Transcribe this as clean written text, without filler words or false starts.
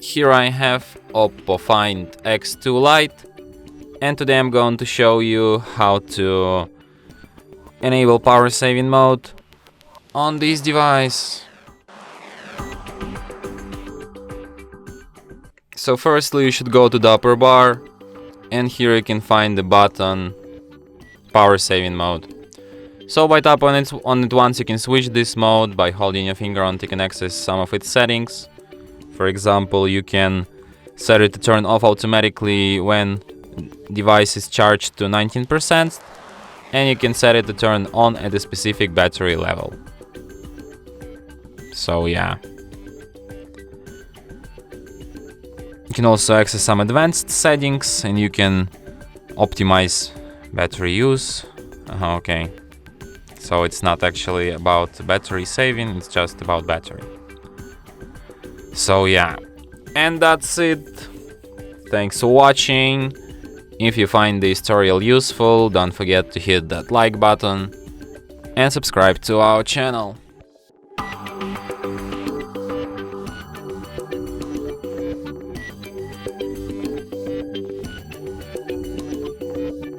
Here I have OPPO Find X2 Lite, and today I'm going to show you how to enable power saving mode on this device. So firstly you should go to the upper bar, and here you can find the button power saving mode. So by tap on it once, you can switch this mode by holding your finger on it. You can access some of its settings. For example, you can set it to turn off automatically when device is charged to 19%, and you can set it to turn on at a specific battery level. So yeah. You can also access some advanced settings, and you can optimize battery use. Okay. So it's not actually about battery saving, it's just about battery. So yeah, and that's it. Thanks for watching. If you find this tutorial useful, don't forget to hit that like button and subscribe to our channel.